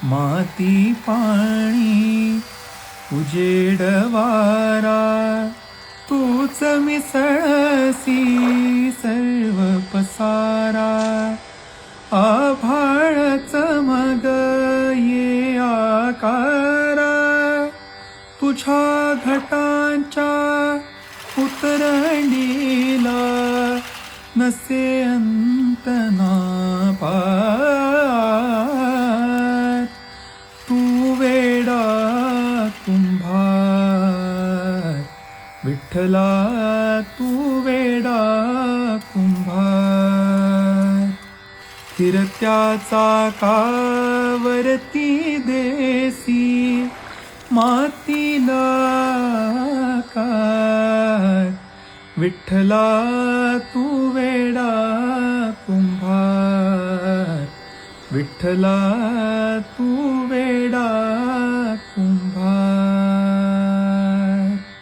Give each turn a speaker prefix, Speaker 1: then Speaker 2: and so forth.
Speaker 1: माती पाणी उजेड वारा, तूच मिसळसी सर्व पसारा. आभाळच मग ये आकारा, तुझ्या घटांच्या उतरणीला नसे अंत ना पार. तू वेडा कुंभार विठ्ठला, तू वेडा कुंभार. फिरत्या कावरती देसी मातीला कार. विठ्ठला तू वेडा कुंभार, विठ्ठला तू वेडा